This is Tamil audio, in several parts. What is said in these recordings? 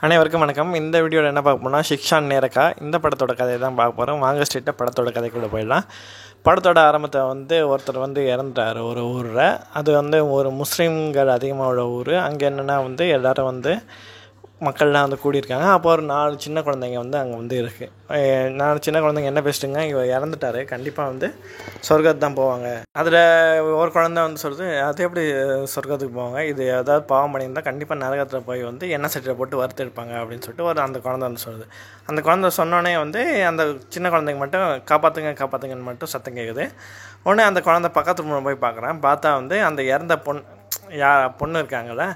அனைவருக்கும் வணக்கம். இந்த வீடியோவில் என்ன பார்க்க போனால் ஷிக்ஷான் நேரக்கா இந்த படத்தோட கதையை தான் பார்க்க போகிறோம். வாங்க ஸ்ட்ரெயிட்டாக படத்தோட கதைக்குள்ளே போயிடலாம். படத்தோட ஆரம்பத்தை ஒருத்தர் இறந்துட்டார் ஒரு ஊரில். அது ஒரு முஸ்லீம்கள் அதிகமாக உள்ள ஊர். அங்கே என்னென்னா எல்லோரும் மக்கள்லாம் கூடியிருக்காங்க. அப்போ ஒரு 4 சின்ன குழந்தைங்க அங்கே இருக்குது. 4 சின்ன குழந்தைங்க என்ன பேசிட்டுங்க, இவர் இறந்துட்டார், கண்டிப்பாக சொர்க்கத்துக்கு தான் போவாங்க. அதில் ஒரு குழந்தை சொல்லுது, அது எப்படி சொர்க்கத்துக்கு போவாங்க, இது ஏதாவது பாவம் பண்ணியிருந்தால் கண்டிப்பாக நரகத்தில் போய் எண்ணெய் சட்டியில் போட்டு வறுத்து எடுப்பாங்க அப்படின்னு சொல்லிட்டு அந்த குழந்தை சொல்லுது. அந்த குழந்தை சொன்னோடனே அந்த சின்ன குழந்தைங்க மட்டும் காப்பாற்றுங்கன்னு மட்டும் சத்தம் கேட்குது. உடனே அந்த குழந்தை பக்கத்து போய் பார்க்குறேன். பார்த்தா அந்த இறந்த பொண்ணு இருக்காங்கள்ல,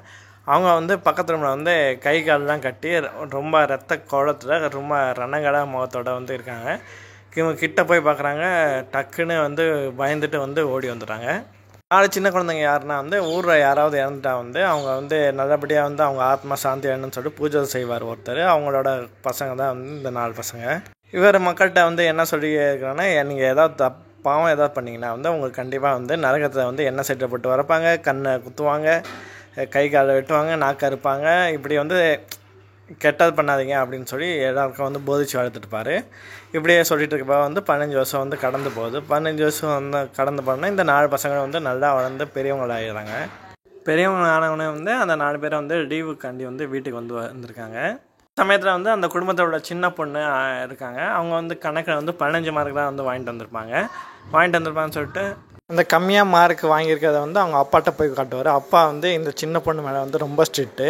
அவங்க பக்கத்து ரூமில் கை காலெலாம் கட்டி ரொம்ப ரத்த கோலத்தில் ரொம்ப ரணகட முகத்தோடு இருக்காங்க. இவங்க கிட்ட போய் பார்க்குறாங்க. டக்குன்னு பயந்துட்டு ஓடி வந்துடுறாங்க. 4 சின்ன குழந்தைங்க யாருன்னா ஊரில் யாராவது இறந்துட்டா அவங்க நல்லபடியாக அவங்க ஆத்மா சாந்தி வேணும்னு சொல்லிட்டு பூஜை செய்வார் ஒருத்தர். அவங்களோட பசங்க தான் இந்த 4 பசங்க. இவர் மக்கள்கிட்ட என்ன சொல்லி இருக்கிறாங்கன்னா, நீங்கள் ஏதாவது பாவம் ஏதாவது பண்ணிங்கன்னா உங்களுக்கு கண்டிப்பாக நரகத்தில் எண்ணெய் சட்டியில் போட்டு வரப்பாங்க, கண்ணை குத்துவாங்க, கை காலை வெட்டுவாங்க, நாக்கு அறுப்பாங்க, இப்படி கெட்டது பண்ணாதீங்க அப்படின்னு சொல்லி எல்லாருக்கும் போதிச்சு வளர்த்துட்டுப்பார். இப்படியே சொல்லிட்டு இருக்கப்போ 15 வருஷம் கடந்து போகுது. 15 வருஷம் கடந்து போனால் இந்த 4 பசங்க நல்லா வளர்ந்து பெரியவங்களாகிறாங்க. பெரியவங்க ஆனவனே அந்த 4 பேரை லீவுக்காண்டி வீட்டுக்கு வந்திருக்காங்க. சமயத்தில் அந்த குடும்பத்தோட சின்ன பொண்ணு இருக்காங்க. அவங்க கணக்கில் 15 மார்க் தான் வாங்கிட்டு வந்திருப்பாங்கன்னு சொல்லிட்டு அந்த கம்மியாக மார்க் வாங்கியிருக்கிறத அவங்க அப்பாட்ட போய் காட்டுவார். அப்பா இந்த சின்ன பொண்ணு மேலே ரொம்ப ஸ்ட்ரிக்ட்டு.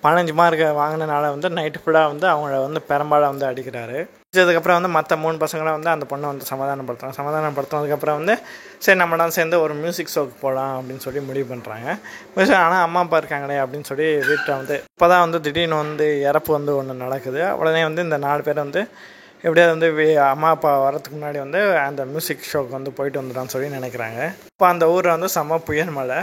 15 மார்க் வாங்கினனால நைட்டு ஃபுல்லாக அவங்கள பெரும்பாலும் அடிக்கிறாரு. அதுக்கப்புறம் மற்ற 3 பசங்களாம் அந்த பொண்ணை சமாதானப்படுத்துனதுக்கப்புறம் சரி நம்மளாம் சேர்ந்து ஒரு மியூசிக் ஷோக்கு போகலாம் அப்படின்னு சொல்லி முடிவு பண்ணுறாங்க. ஆனால் அம்மா அப்பா இருக்காங்களே அப்படின்னு சொல்லி வீட்டில் இப்போ தான் திடீர்னு இறப்பு ஒன்று நடக்குது. உடனே இந்த 4 பேர் எப்படியாவது அம்மா அப்பா வரத்துக்கு முன்னாடி அந்த மியூசிக் ஷோக்கு போயிட்டு வந்துடான்னு சொல்லி நினைக்கிறாங்க. இப்போ அந்த ஊரில் செம்ம புயல் மழை.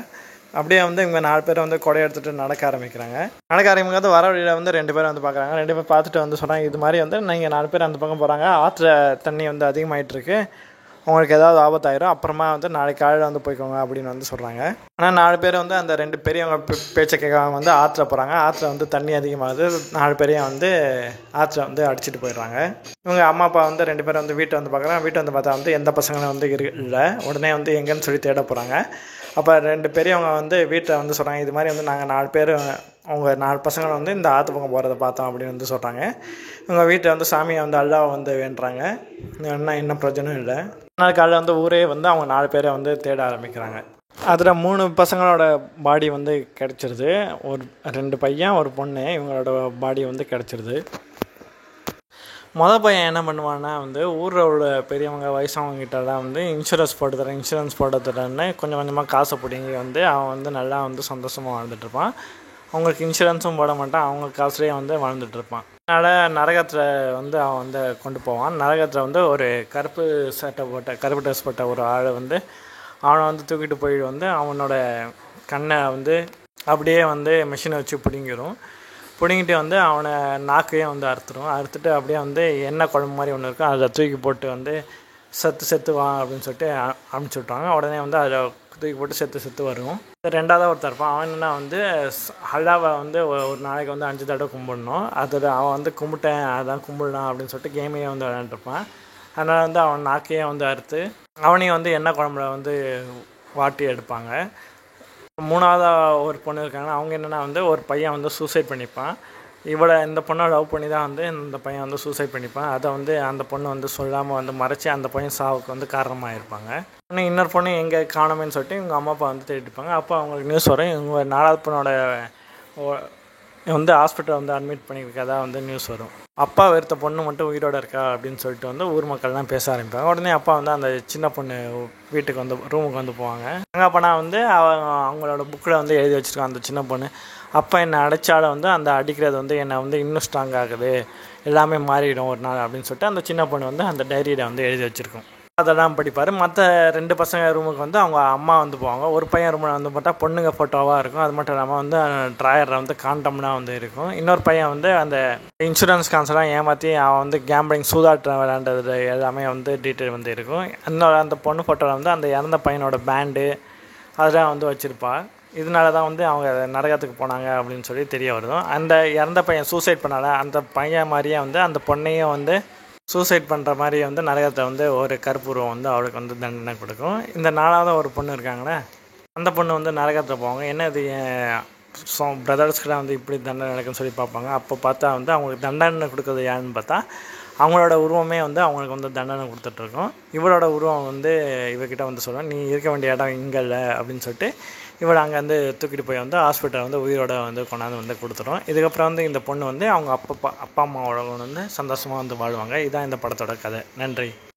அப்படியே இவங்க 4 பேர் கொடை எடுத்துகிட்டு நடக்க ஆரம்பிக்கிறது. வர வழியில் 2 பேர் பார்க்குறாங்க. 2 பேர் பார்த்துட்டு சொல்கிறாங்க, இது மாதிரி நீங்கள் 4 பேர் அந்த பக்கம் போகிறாங்க, ஆற்றுல தண்ணி அதிகமாகிட்டுருக்கு, உங்களுக்கு ஏதாவது ஆபத்தாயிரும், அப்புறமா நாளைக்கு காலையில் போய்க்கோங்க அப்படின்னு சொல்கிறாங்க. ஆனால் 4 பேர் அந்த 2 பெரியவங்க பேச்சை கேட்காம ஆற்றுல போகிறாங்க. ஆற்றுல தண்ணி அதிகமாகுது. 4 பேரையும் ஆற்றுல அடிச்சுட்டு போயிடுறாங்க. இவங்க அம்மா அப்பா 2 பேர் வீட்டை பார்க்குறாங்க. வீட்டை பார்த்தா எந்த பசங்களும் இல்லை. உடனே எங்கேன்னு சொல்லி தேட போகிறாங்க. அப்போ 2 பெரியவங்க வீட்டில் சொல்கிறாங்க, இது மாதிரி நாங்கள் 4 பேர் அவங்க 4 பசங்களை இந்த ஆற்று பக்கம் போகிறத பார்த்தோம் அப்படின்னு சொல்கிறாங்க. இவங்க வீட்டில் சாமியை அல்லாவை வேண்டுறாங்க. என்ன பிரச்சனையும் இல்லை. நாள் காலையில் ஊரே அவங்க 4 பேரை தேட ஆரம்பிக்கிறாங்க. அதில் 3 பசங்களோட பாடி கிடச்சிருது. ஒரு 2 பையன் ஒரு பொண்ணு, இவங்களோட பாடி கிடச்சிருது. மொதல் பையன் என்ன பண்ணுவான்னா ஊரில் உள்ள பெரியவங்க வயசானவங்ககிட்டலாம் இன்சூரன்ஸ் போட்டு தரேன்னு கொஞ்சம் கொஞ்சமாக காசை பிடிங்கி அவன் நல்லா சந்தோஷமாக வாழ்ந்துட்டுருப்பான். அவங்களுக்கு இன்சூரன்ஸும் போட மாட்டான், அவங்க காசுலேயே வாழ்ந்துட்டுருப்பான். அதனால் நரகத்தில் அவன் கொண்டு போவான். நரகத்தில் ஒரு கருப்பு ட்ரெஸ் போட்ட ஒரு ஆள் அவனை தூக்கிட்டு போய் அவனோட கண்ணை அப்படியே மிஷினை வச்சு பிடுங்கிட்டு அவனை நாக்கையும் அறுத்துட்டு அப்படியே எண்ணெய் குழம்பு மாதிரி ஒன்று இருக்கும், அதில் தூக்கி போட்டு செத்து வா அப்படின்னு சொல்லிட்டு அனுப்பிச்சி விட்ருவாங்க. உடனே அதில் தூக்கி போட்டு செத்து வரும். 2ஆவது ஒருத்தர் இருப்பான். அவன் என்னன்னா அல்லாவை ஒரு நாளைக்கு 5 தடவை கும்பிடணும். அதில் அவன் கும்பிட்டேன், அதான் கும்பிடலாம் அப்படின்னு சொல்லிட்டு கேமையே விளையாண்டுருப்பான். அதனால் அவன் நாக்கையே அறுத்து அவனையும் எண்ணெய் குழம்புல வாட்டி எடுப்பாங்க. 3ஆவது ஒரு பொண்ணு இருக்காங்க. அவங்க என்னென்னா ஒரு பையன் சூசைட் பண்ணிப்பான். இந்த பொண்ணை லவ் பண்ணி தான் இந்த பையன் சூசைட் பண்ணிப்பான். அதை அந்த பொண்ணு சொல்லாமல் மறைச்சி அந்த பையன் சாவுக்கு காரணமாக இருப்பாங்க. ஆனால் இன்னொரு பொண்ணு எங்கே காணுமேன்னு சொல்லிட்டு இவங்க அம்மா அப்பா தேடிப்பாங்க. அப்போ அவங்களுக்கு நியூஸ் வரும், இவங்க 4ஆவது பொண்ணோட ஹாஸ்பிட்டல் அட்மிட் பண்ணியிருக்கதா நியூஸ் வரும். அப்பா வெறுத்த பொண்ணு மட்டும் உயிரோடு இருக்கா அப்படின்னு சொல்லிட்டு ஊர் மக்கள்லாம் பேச ஆரம்பிப்பாங்க. உடனே அப்பா அந்த சின்ன பொண்ணு வீட்டுக்கு ரூமுக்கு போவாங்க. அங்கே அப்போனா அவங்களோட புக்கில் எழுதி வச்சுருக்காங்க, அந்த சின்ன பொண்ணு அப்பா என்னை அடைச்சாலும் அந்த அடிக்கிறது என்னை இன்னும் ஸ்ட்ராங் ஆகுது, எல்லாமே மாறிடும் ஒரு நாள் அப்படின்னு சொல்லிட்டு அந்த சின்ன பொண்ணு அந்த டைரியில் எழுதி வச்சுருக்கோம். அதெல்லாம் படிப்பார். மற்ற 2 பசங்க ரூமுக்கு அவங்க அம்மா போவாங்க. ஒரு பையன் ரூமில் பார்த்தா பொண்ணுங்க ஃபோட்டோவாக இருக்கும். அது மட்டும் இல்லாமல் ட்ராயரில் காண்டம்லாம் இருக்கும். இன்னொரு பையன் அந்த இன்சூரன்ஸ் கான்செல்லாம் ஏமாற்றி அவன் கேம்பிளிங் சூதாட்டம் விளையாண்டது எல்லாமே டீட்டெயில் இருக்கும். இன்னொரு அந்த பொண்ணு ஃபோட்டோவில் அந்த இறந்த பையனோட பேண்டு அதெல்லாம் வச்சுருப்பா. இதனால தான் வந்து அவங்க நரகத்துக்கு போனாங்க அப்படின்னு சொல்லி தெரிய வருதும். அந்த இறந்த பையன் சூசைட் பண்ணால அந்த பையன் மாதிரியே வந்து அந்த பொண்ணையும் வந்து சூசைட் பண்ணுற மாதிரி வந்து நரகத்தை வந்து ஒரு கற்பூரம் வந்து அவளுக்கு வந்து தண்டனை கொடுக்கும். இந்த 4வது ஒரு பொண்ணு இருக்காங்களே, அந்த பொண்ணு வந்து நரகத்தில் போவாங்க. என்ன இது பிரதர்ஸ்க்கெலாம் வந்து இப்படி தண்டனை நடக்குன்னு சொல்லி பார்ப்பாங்க. அப்போ பார்த்தா வந்து அவங்களுக்கு தண்டனை கொடுக்குறது யாருன்னு பார்த்தா அவங்களோட உருவமே வந்து அவங்களுக்கு வந்து தண்டனை கொடுத்துட்ருக்கோம். இவளோட உருவம் வந்து இவகிட்ட வந்து சொல்லுவாள், நீ இருக்க வேண்டிய இடம் இங்கே இல்லை அப்படின்னு சொல்லிட்டு இவளை அங்கேருந்து தூக்கிட்டு போய் வந்து ஹாஸ்பிட்டல் வந்து உயிரோட வந்து கொண்டாந்து வந்து கொடுத்துரும். இதுக்கப்புறம் வந்து இந்த பொண்ணு வந்து அவங்க அப்பா அம்மாவோட வந்து சந்தோஷமாக வந்து வாழ்வாங்க. இதுதான் இந்த படத்தோட கதை. நன்றி.